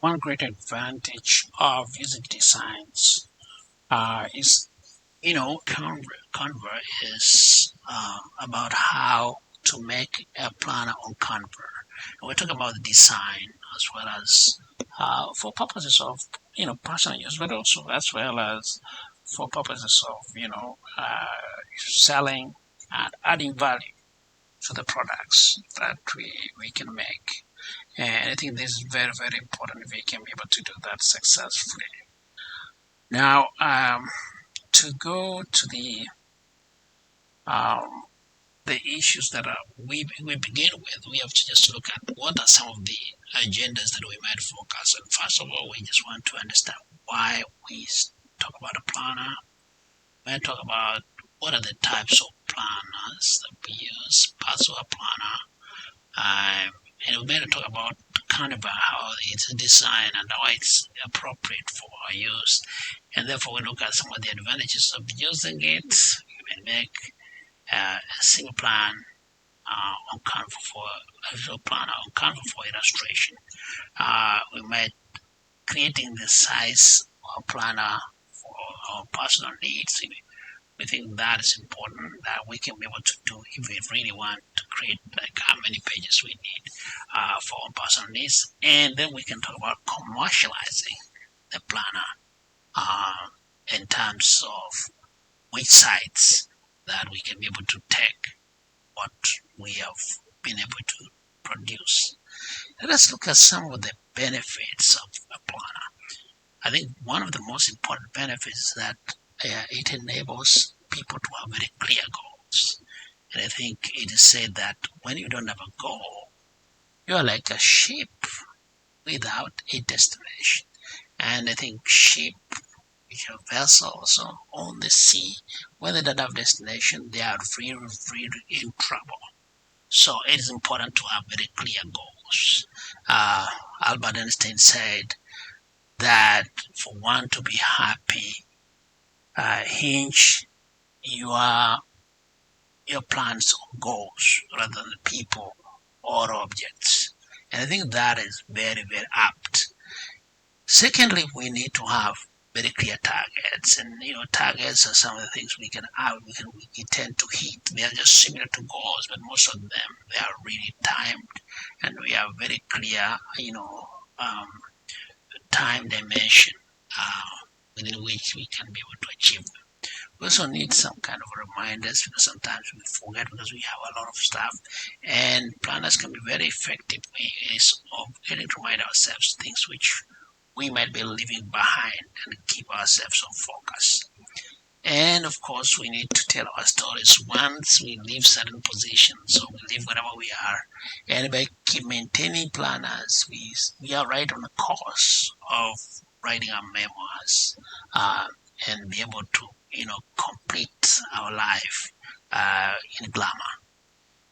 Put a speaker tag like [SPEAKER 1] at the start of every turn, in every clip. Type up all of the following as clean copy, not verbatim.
[SPEAKER 1] one great advantage of using designs is, Canva is about how to make a planner on Canva. And we're talking about the design as well as for purposes of personal use, but also as well as for purposes of selling and adding value to the products that we can make. And I think this is very, very important if we can be able to do that successfully. Now, to go to um, the issues that we begin with, we have to just look at what are some of the agendas that we might focus on. First of all, we just want to understand why we talk about a planner. We talk about what are the types of planners that we use, parts of a planner, and we better talk about kind of how it's designed and how it's appropriate for our use. And therefore, we look at some of the advantages of using it. We can make a single plan on Canva for a visual planner on Canva for illustration. We might creating the size of planner for our personal needs. We think that is important that we can be able to do if we really want to create like how many pages we need for our personal needs. And then we can talk about commercializing the planner in terms of which sites that we can be able to take what we have been able to produce. Let us look at some of the benefits of a planner. I think one of the most important benefits is that it enables people to have very clear goals. And I think it is said that when you don't have a goal, you are like a ship without a destination. And I think ship, which are vessels on the sea, when they don't have destination, they are really, really in trouble. So it is important to have very clear goals. Albert Einstein said that for one to be happy, hinge your plans on goals rather than people or objects. And I think that is very, very apt. Secondly, we need to have very clear targets, and targets are some of the things we can have. We tend to hit. They are just similar to goals, but most of them they are really timed, and we have very clear, um, time dimension within which we can be able to achieve them. We also need some kind of reminders because sometimes we forget because we have a lot of stuff, and planners can be very effective ways of getting to remind ourselves things which we might be leaving behind and keep ourselves on focus. And of course, we need to tell our stories once we leave certain positions, so we leave wherever we are. And by keep maintaining planners, we are right on the course of writing our memoirs and be able to, complete our life in glamour.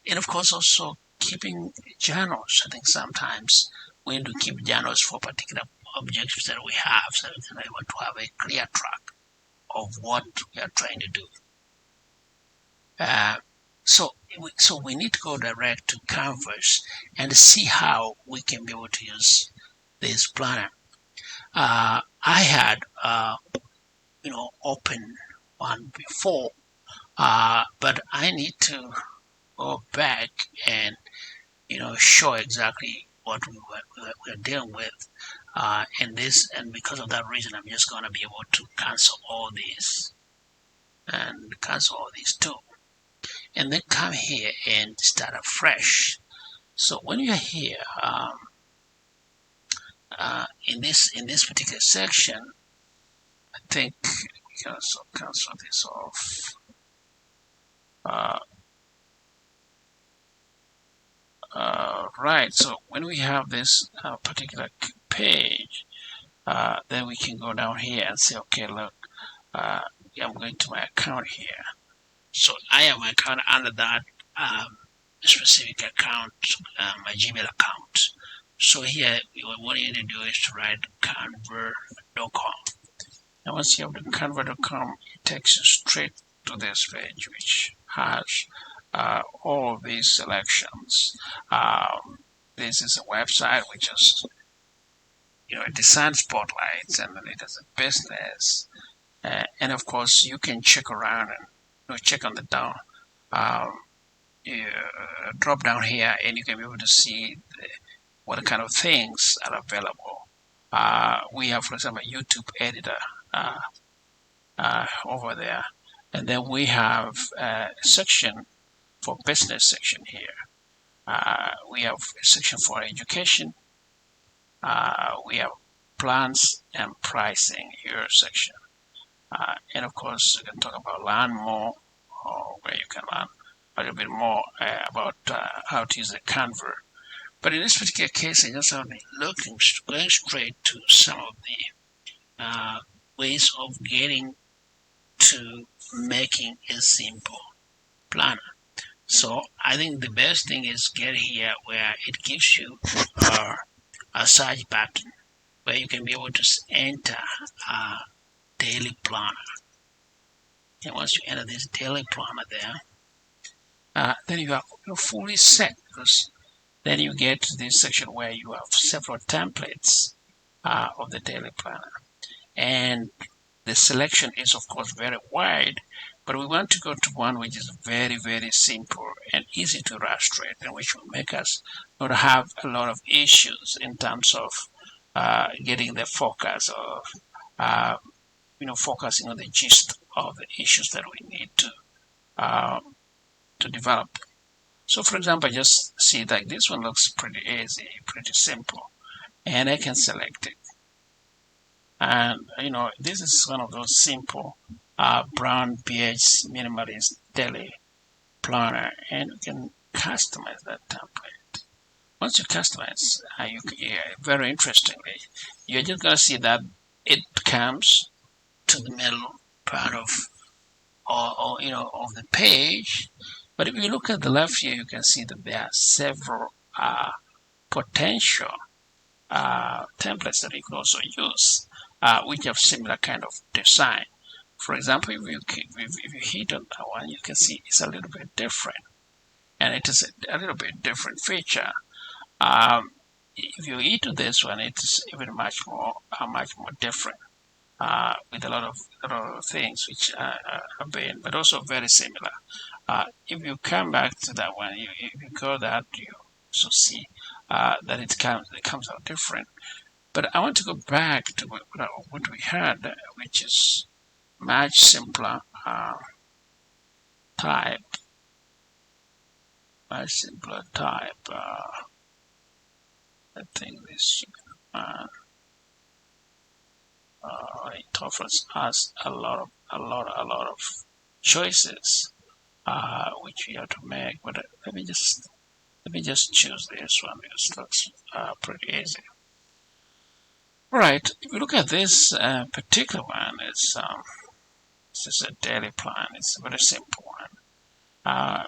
[SPEAKER 1] And of course, also keeping journals. I think sometimes we need to keep journals for particular objectives that we have so we can be able to have a clear track of what we are trying to do. Uh, so we need to go direct to Canvas and see how we can be able to use this planner. I had open one before, but I need to go back and show exactly what we're dealing with. And because of that reason, I'm just going to be able to cancel all these and cancel all these too. And then come here and start afresh. So when you're here, in this particular section, I think we can also cancel this off. Right, so when we have this particular page, then we can go down here and say, okay, look, I'm going to my account here. So I have my account under that specific account, my Gmail account. So here, what you need to do is to write canva.com. And once you have the canva.com, it takes you straight to this page, which has all of these selections. This is a website. We just design spotlights, and then it has a business, and of course you can check around and check on the down. Um, you drop down here, and you can be able to see what kind of things are available. We have, for example, a YouTube editor over there, and then we have a section for business section here. We have a section for education. We have plans and pricing here section. And of course, you can talk about learn more, or where you can learn a little bit more about how to use the Canva. But in this particular case, I just only going straight to some of the ways of getting to making a simple planner. So I think the best thing is get here where it gives you a search button where you can be able to enter a daily planner. And once you enter this daily planner there, then you are fully set, because then you get to this section where you have several templates of the daily planner. And the selection is, of course, very wide, but we want to go to one which is very, very simple and easy to illustrate, and which will make us not have a lot of issues in terms of getting the focus of, focusing on the gist of the issues that we need to develop. So, for example, just see that this one looks pretty easy, pretty simple, and I can select it. And this is one of those simple brown beige minimalist daily planner, and you can customize that template. Once you customize, very interestingly, you're just going to see that it comes to the middle part of of the page. But if you look at the left here, you can see that there are several potential templates that you can also use, which have similar kind of design. For example, if you hit on that one, you can see it's a little bit different, and it is a little bit different feature. If you hit on this one, it's even much more different, with a lot of things which have been, but also very similar. If you come back to that one, if you go that, you also see that it comes out different. But I want to go back to what we had, which is much simpler type. Much simpler type. I think this it offers us a lot of choices which we have to make. But let me just choose this one because it looks pretty easy. All right, if you look at this particular one, it's just a daily plan. It's a very simple one,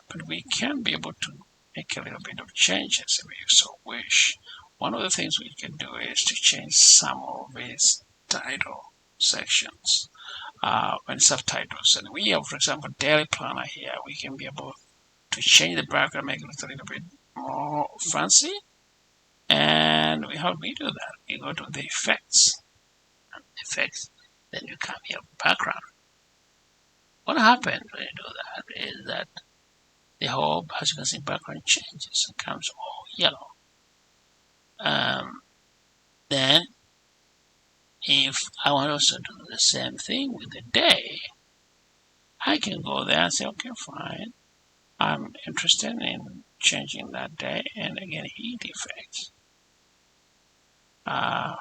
[SPEAKER 1] but we can be able to make a little bit of changes if we so wish. One of the things we can do is to change some of these title sections and subtitles. And we have, for example, daily planner here. We can be able to change the background, make it look a little bit more fancy. And how do we do that? We go to the effects. Then you come here, background. What happens when you do that is that the whole, as you can see, background changes and comes all yellow. Then, if I want to also do the same thing with the day, I can go there and say, okay, fine. I'm interested in changing that day, and again, heat effects. But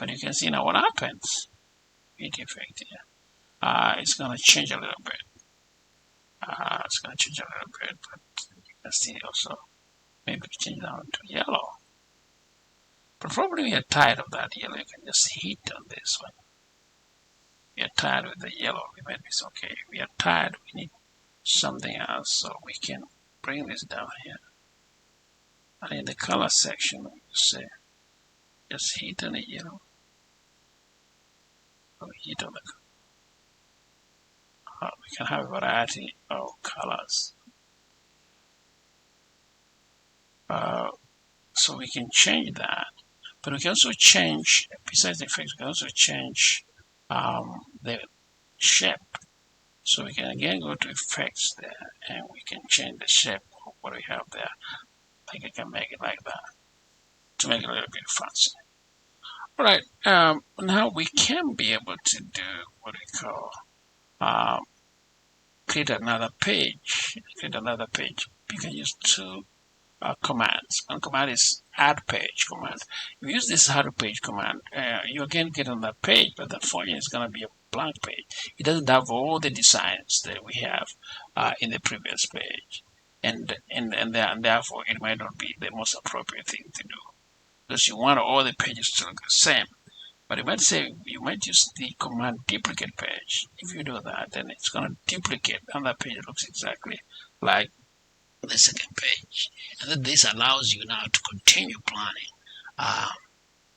[SPEAKER 1] you can see now what happens. Heat effect here. It's going to change a little bit. But you can see also maybe change down to yellow. But probably we are tired of that yellow. You can just hit on this one. We are tired with the yellow. We might be okay. We are tired. We need something else, so we can bring this down here. And in the color section, we say just hit on the yellow. Or hit on the. We can have a variety of colors. So we can change that. But we can also change, besides the effects, we can also change the shape. So we can again go to effects there, and we can change the shape of what we have there. Like I can make it like that to make it a little bit fancy. All right, now we can be able to do what we call create another page. Create another page. You can use two commands. One command is add page command. If you use this add page command, you again get on that page, but the for you is going to be a blank page. It doesn't have all the designs that we have in the previous page, and therefore it might not be the most appropriate thing to do because you want all the pages to look the same. But you might use the command duplicate page. If you do that, then it's going to duplicate, and that page looks exactly like the second page. And then this allows you now to continue planning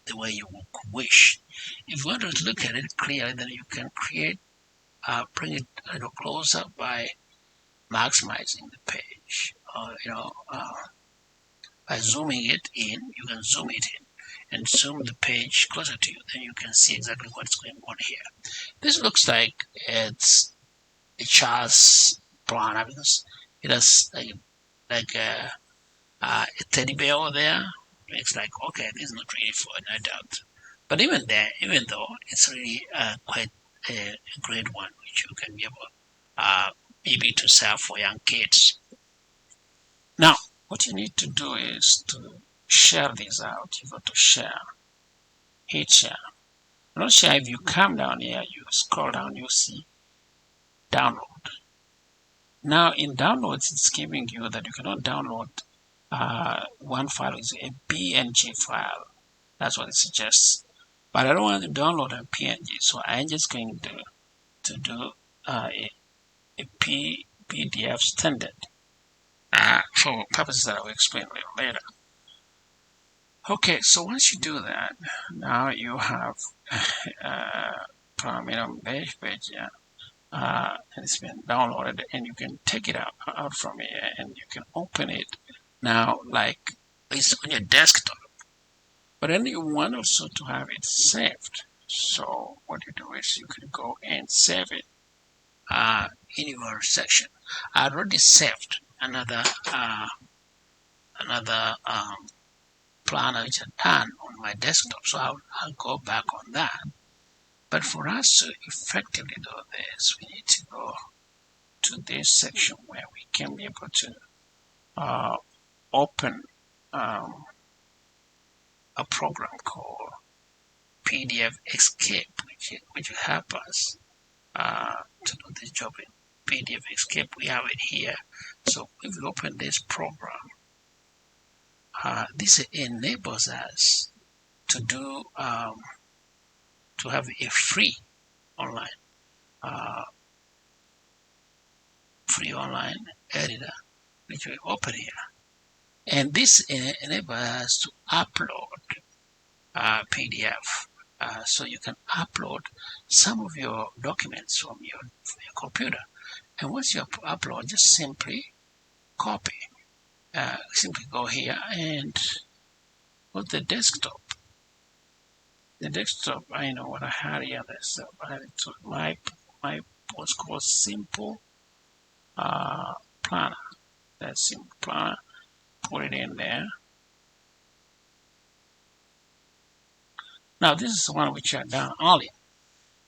[SPEAKER 1] the way you wish. If you want to look at it clearly, then you can bring it a little closer by maximizing the page. By zooming it in, you can zoom it in and zoom the page closer to you. Then you can see exactly what's going on here. This looks like it's a child's planner because it has like a teddy bear over there. It's like, okay, this is not really for an adult. But even though it's really quite a great one, which you can be able maybe to sell for young kids. Now, what you need to do is to share these out. You go to share, hit share. Not share, if you come down here, you scroll down, you see download. Now in downloads, it's giving you that you cannot download one file is a PNG file. That's what it suggests. But I don't want to download a PNG, so I'm just going to do a PDF standard for purposes that I will explain a little later. Okay, so once you do that, now you have Paramino page here. And it's been downloaded, and you can take it out from here, and you can open it now like it's on your desktop. But then you want also to have it saved. So what you do is you can go and save it in your section. I already saved another planner which I've done on my desktop, so I'll go back on that. But for us to effectively do this, we need to go to this section where we can be able to open a program called PDF Escape, which will help us to do this job in PDF Escape. We have it here. So if we open this program, this enables us to do to have a free online editor, which we open here. And this enables us to upload PDF. So you can upload some of your documents from your computer. And once you upload, just simply copy. Simply go here and go to the desktop. The desktop, I know what I had here. I had it to my what's called simple planner. That simple planner. Put it in there. Now this is the one which I done earlier,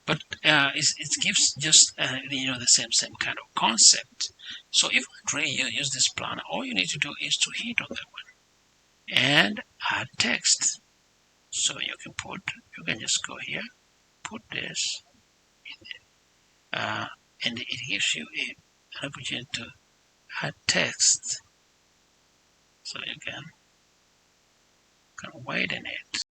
[SPEAKER 1] but it gives just the same kind of concept. So if you really use this planner, all you need to do is to hit on that one and add text. So you can just go here, put this in there, and it gives you an opportunity to add text. So you can widen it.